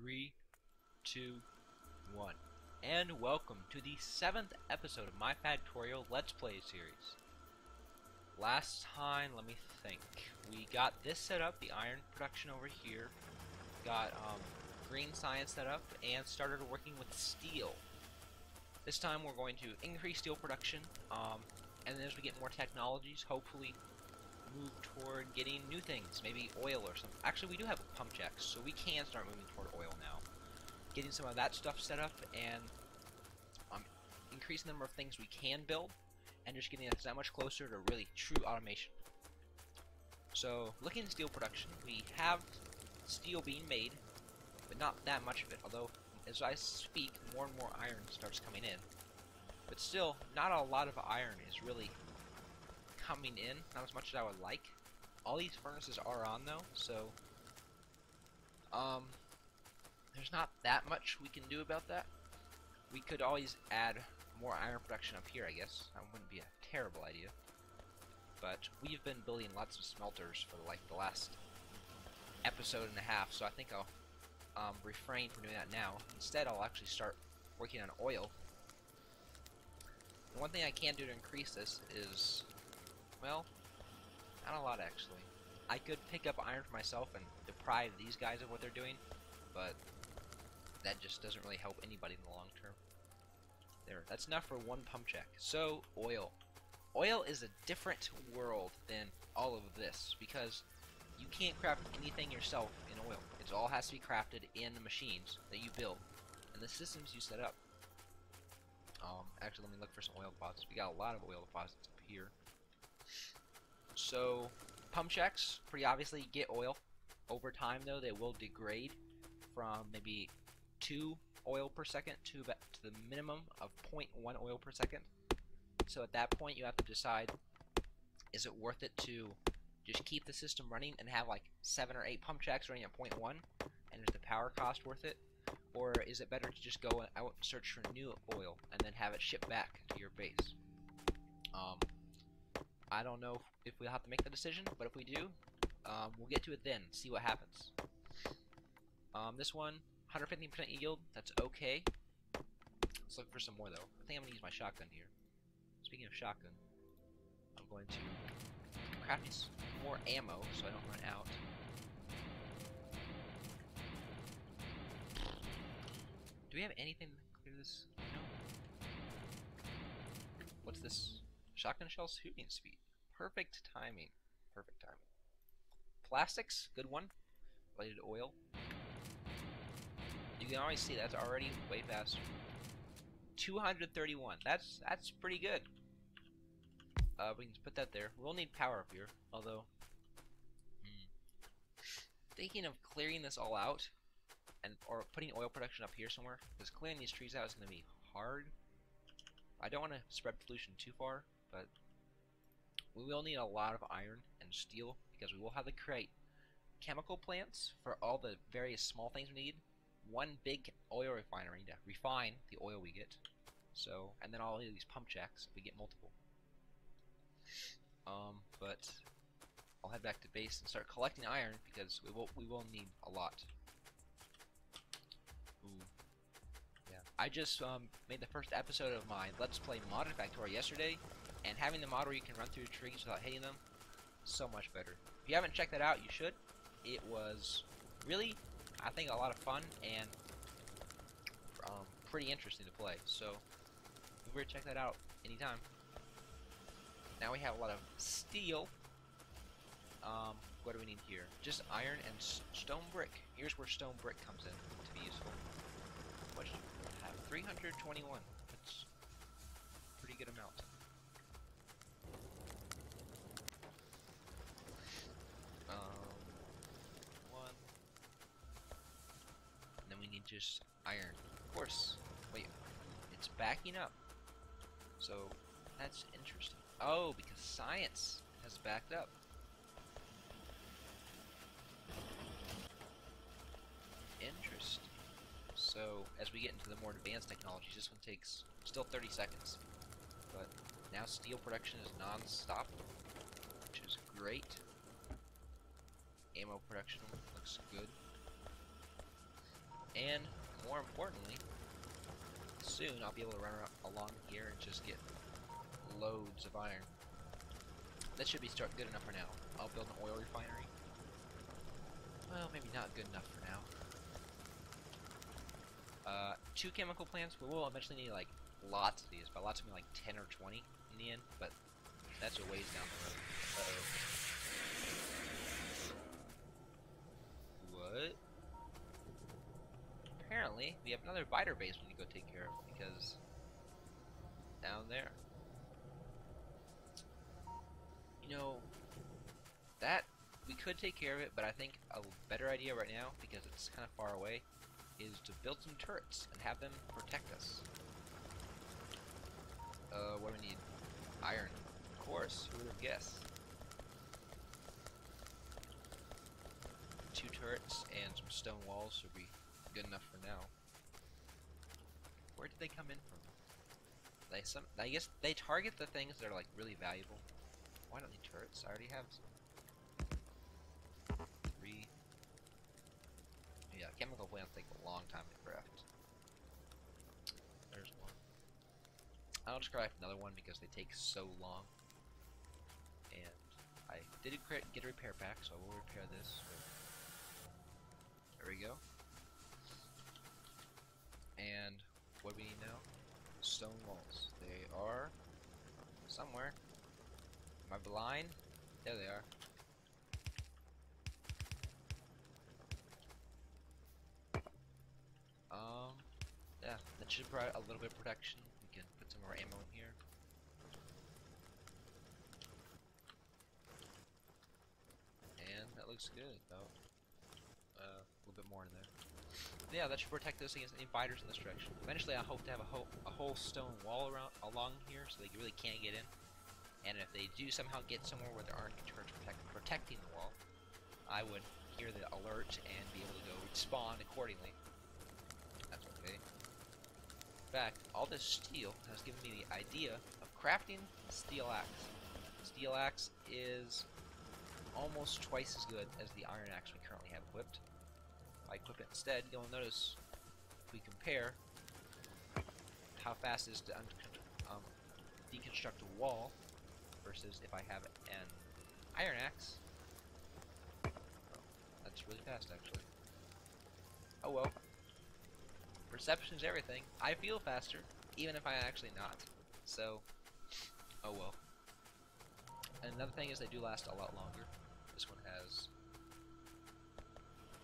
3, 2, 1. And welcome to the 7th episode of my Factorio Let's Play series. Last time, let me think. We got this set up, the iron production over here. Got green science set up, and started working with steel. This time we're going to increase steel production, and then as we get more technologies, hopefully move toward getting new things, maybe oil or something. Actually, we do have pump jacks, so we can start moving toward oil now. Getting some of that stuff set up, and increasing the number of things we can build, and just getting us that much closer to really true automation. So, looking at steel production, we have steel being made, but not that much of it, although as I speak, more and more iron starts coming in. But still, not a lot of iron is really coming in, not as much as I would like. All these furnaces are on though, so there's not that much we can do about that. We could always add more iron production up here, I guess. That wouldn't be a terrible idea. But we've been building lots of smelters for like the last episode and a half, so I think I'll refrain from doing that now. Instead, I'll actually start working on oil. And one thing I can do to increase this is, well, not a lot actually. I could pick up iron for myself and deprive these guys of what they're doing, but that just doesn't really help anybody in the long term. There, that's enough for one pump jack. So, oil. Oil is a different world than all of this, because you can't craft anything yourself in oil. It all has to be crafted in the machines that you build, and the systems you set up. Actually, let me look for some oil deposits. We got a lot of oil deposits up here. So, pump jacks, pretty obviously, get oil. Over time, though, they will degrade from maybe 2 oil per second to the minimum of 0.1 oil per second. So at that point, you have to decide, is it worth it to just keep the system running and have like 7 or 8 pump jacks running at 0.1, and is the power cost worth it? Or is it better to just go out and search for new oil and then have it shipped back to your base? I don't know if we'll have to make the decision, but if we do, we'll get to it then, see what happens. This one, 115% yield, that's okay. Let's look for some more though. I think I'm going to use my shotgun here. Speaking of shotgun, I'm going to craft more ammo so I don't run out. Do we have anything to clear this? No. What's this? Shotgun shell shooting speed. Perfect timing. Perfect timing. Plastics, good one. Related to oil. You can always see that's already way faster. 231. That's pretty good. We can put that there. We'll need power up here, although thinking of clearing this all out or putting oil production up here somewhere, because clearing these trees out is going to be hard. I don't want to spread pollution too far, but we will need a lot of iron and steel, because we will have to create chemical plants for all the various small things we need. One big oil refinery to refine the oil we get. So, and then all of these pump jacks if we get multiple. But I'll head back to base and start collecting iron, because we will need a lot. Ooh. Yeah. I just made the first episode of my Let's Play modded Factorio yesterday, and having the mod where you can run through trees without hitting them, so much better. If you haven't checked that out, you should. It was really, I think, a lot of fun and pretty interesting to play. So feel free to check that out anytime. Now we have a lot of steel. What do we need here? Just iron and stone brick. Here's where stone brick comes in to be useful. What should we have? 321. That's a pretty good amount. One. And then we need just iron. Of course. Wait, it's backing up. So that's interesting. Oh, because science has backed up. Interesting. So as we get into the more advanced technologies, this one takes still 30 seconds. But now steel production is non-stop, which is great. Ammo production looks good. And more importantly, soon I'll be able to run along here and just get loads of iron. That should be good enough for now. I'll build an oil refinery. Well, maybe not good enough for now. 2 chemical plants, but we'll eventually need like lots of these. By lots, I mean like 10 or 20 in the end, but that's a ways down the road. What? Apparently, we have another biter base we need to go take care of, because down there. You know, that, we could take care of it, but I think a better idea right now, because it's kind of far away, is to build some turrets and have them protect us. What do we need? Iron. Of course, who would have guessed? 2 turrets and some stone walls should be good enough for now. Where did they come in from? I guess they target the things that are like really valuable. Why don't they turrets? I already have some. 3. Yeah, chemical plants take a long time to craft. There's one. I'll just craft another one because they take so long. And I did get a repair pack, so I will repair this. There we go. And what do we need now? Stone walls. They are somewhere. Am I blind? There they are. Yeah, that should provide a little bit of protection. We can put some more ammo in here. And that looks good, though. A little bit more in there. Yeah, that should protect us against any biters in this direction. Eventually, I hope to have a whole stone wall along here, so they really can't get in. And if they do somehow get somewhere where there aren't turrets protecting the wall, I would hear the alert and be able to go respond accordingly. That's okay. In fact, all this steel has given me the idea of crafting a steel axe. Steel axe is almost twice as good as the iron axe we currently have equipped. If I equip it instead, you'll notice if we compare how fast it is to deconstruct a wall versus if I have an iron axe. Oh, that's really fast, actually. Oh well. Perception's everything. I feel faster, even if I'm actually not. So, oh well. And another thing is they do last a lot longer. This one has...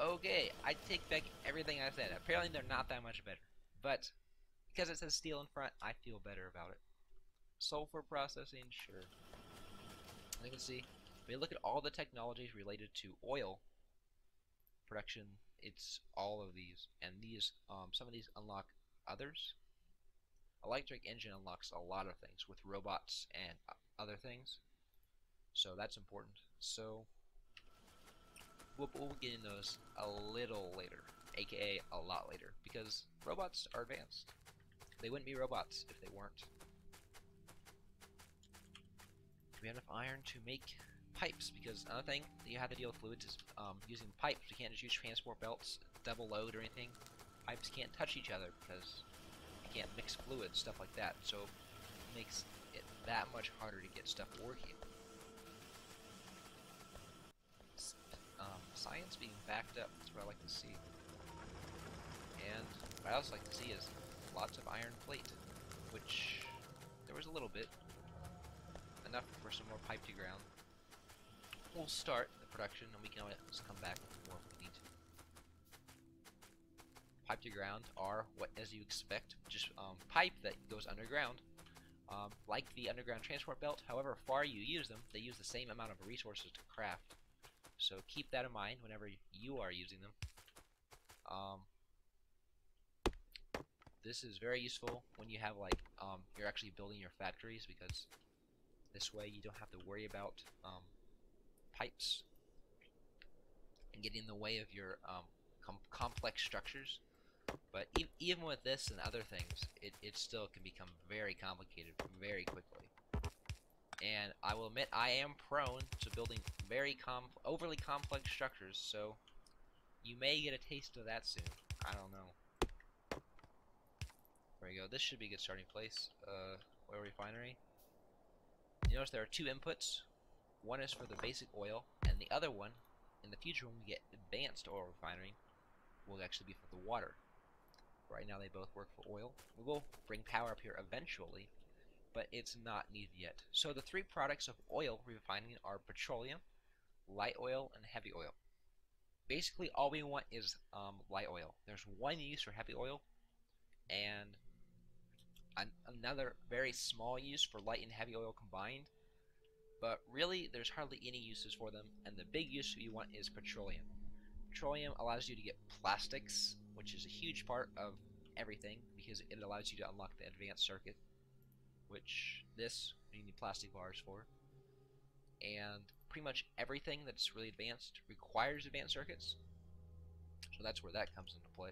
Okay, I take back everything I said. Apparently they're not that much better. But, because it says steel in front, I feel better about it. Sulfur processing, sure. You can see, when you look at all the technologies related to oil production, it's all of these, and these, some of these unlock others. Electric engine unlocks a lot of things with robots and other things, so that's important. So we'll get in those a little later, aka a lot later, because robots are advanced. They wouldn't be robots if they weren't. Do we have enough iron to make pipes? Because another thing that you have to deal with fluids is using pipes. You can't just use transport belts, double load or anything. Pipes can't touch each other because you can't mix fluids, stuff like that. So it makes it that much harder to get stuff working. Science being backed up, that's what I like to see. And what I also like to see is lots of iron plate, which there was a little bit. Enough for some more pipe to ground. We'll start the production, and we can always come back with more if we need to. Pipe to ground are what, as you expect, just pipe that goes underground. Like the underground transport belt, however far you use them, they use the same amount of resources to craft. So keep that in mind whenever you are using them. This is very useful when you have like you're actually building your factories, because this way you don't have to worry about pipes and getting in the way of your complex structures. But even with this and other things, it still can become very complicated very quickly. And I will admit, I am prone to building very overly complex structures, so you may get a taste of that soon. I don't know. There we go. This should be a good starting place. Oil refinery. You notice there are two inputs. One is for the basic oil, and the other one, in the future when we get advanced oil refinery, will actually be for the water. Right now they both work for oil. We will bring power up here eventually, but it's not needed yet. So the three products of oil refining are petroleum, light oil, and heavy oil. Basically all we want is light oil. There's one use for heavy oil, and another very small use for light and heavy oil combined, but really there's hardly any uses for them, and the big use you want is petroleum. Petroleum allows you to get plastics, which is a huge part of everything because it allows you to unlock the advanced circuit, which this you need plastic bars for, and pretty much everything that's really advanced requires advanced circuits, so that's where that comes into play.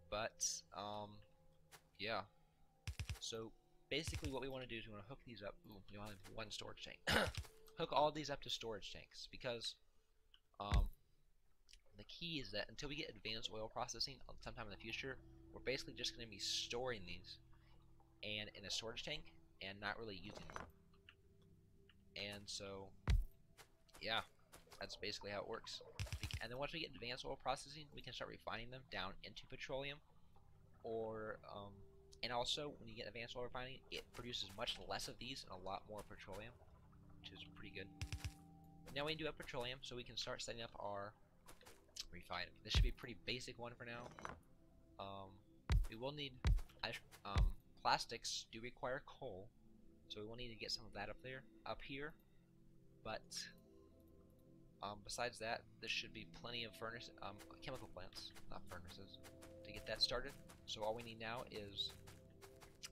But yeah, so basically what we want to do is we want to hook these up. Ooh, we only have one storage tank. Hook all these up to storage tanks, because the key is that until we get advanced oil processing sometime in the future, we're basically just going to be storing these and in a storage tank and not really using them. And so yeah, that's basically how it works. And then once we get advanced oil processing, we can start refining them down into petroleum, or and also when you get advanced oil refining, it produces much less of these and a lot more petroleum, which is pretty good. But now we do have petroleum, so we can start setting up our refinery. This should be a pretty basic one for now. We will need plastics do require coal, so we will need to get some of that up here. But besides that, this should be plenty of chemical plants, not furnaces, to get that started. So all we need now is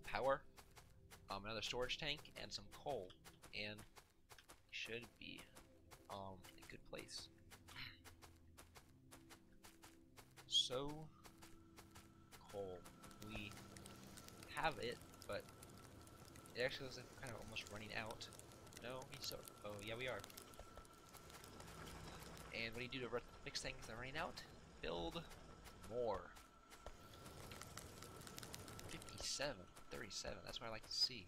power, another storage tank, and some coal, and should be a good place. So coal, we have it, but it actually looks like we're kind of almost running out. No, oh yeah, we are. And what do you do to fix things that are running out? Build more. 57, 37, that's what I like to see.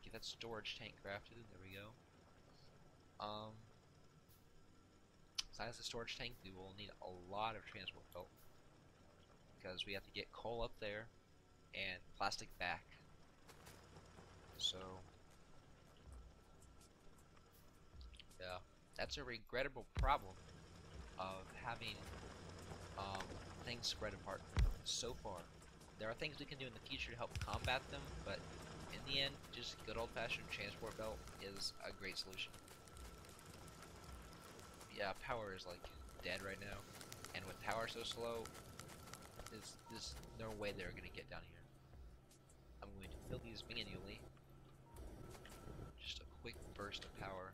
Get that storage tank crafted, there we go. Besides the storage tank, we will need a lot of transport belt, because we have to get coal up there and plastic back. So yeah, that's a regrettable problem of having things spread apart so far. There are things we can do in the future to help combat them, but in the end, just good old-fashioned transport belt is a great solution. Yeah, power is like dead right now, and with power so slow, there's no way they're gonna get down here. I'm going to fill these manually. Just a quick burst of power.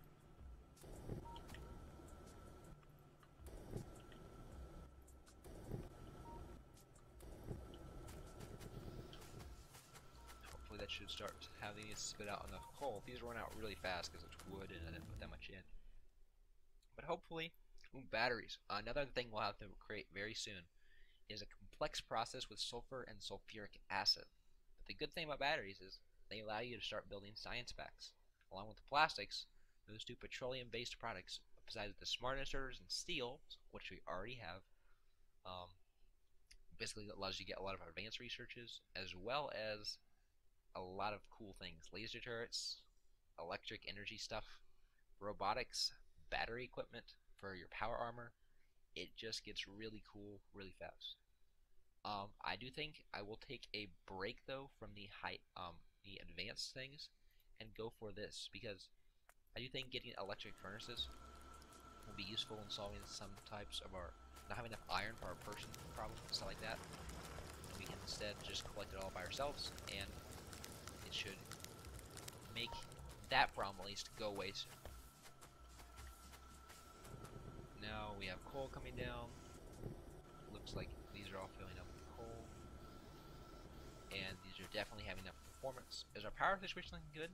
Hopefully that should start having these spit out enough coal. These run out really fast because it's wood and I didn't put that much in. But hopefully, batteries. Another thing we'll have to create very soon is a complex process with sulfur and sulfuric acid. But the good thing about batteries is they allow you to start building science packs. Along with the plastics, those two petroleum-based products, besides the smart inserters and steel, which we already have, basically allows you to get a lot of advanced researches, as well as a lot of cool things. Laser turrets, electric energy stuff, robotics, battery equipment for your power armor. It just gets really cool really fast. I do think I will take a break though from the advanced things and go for this, because I do think getting electric furnaces will be useful in solving some types of our not having enough iron for our person problem, stuff like that. And we can instead just collect it all by ourselves, and it should make that problem at least go away soon. Now we have coal coming down. Looks like these are all filling up with coal, and these are definitely having enough performance. Is our power situation looking good?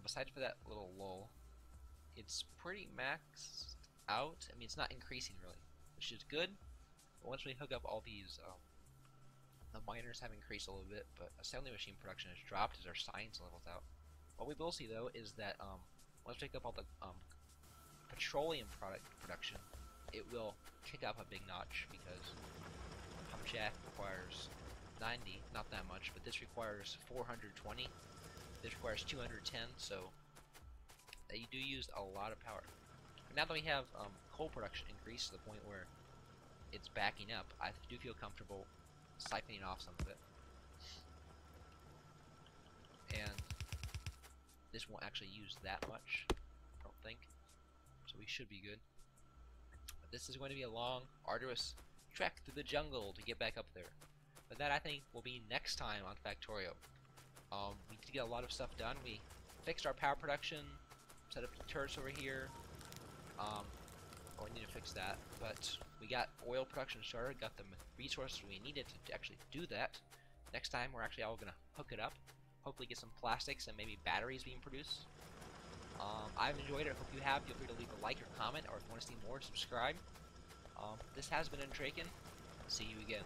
Besides for that little lull, it's pretty maxed out. I mean, it's not increasing really, which which is good. But once we hook up all these, the miners have increased a little bit, but assembly machine production has dropped as our science levels out. What we will see though is that once we hook up all the petroleum production, it will kick up a big notch because pump jack requires 90, not that much, but this requires 420. This requires 210, so they do use a lot of power. But now that we have coal production increased to the point where it's backing up, I do feel comfortable siphoning off some of it. And this won't actually use that much, I don't think. So we should be good. But this is going to be a long, arduous trek through the jungle to get back up there. But that, I think, will be next time on Factorio. We did get a lot of stuff done. We fixed our power production, set up the turrets over here. We need to fix that. But we got oil production started, got the resources we needed to actually do that. Next time, we're actually all going to hook it up. Hopefully get some plastics and maybe batteries being produced. I've enjoyed it. Hope you have. Feel free to leave a like or comment, or if you want to see more, subscribe. This has been Untraken. See you again.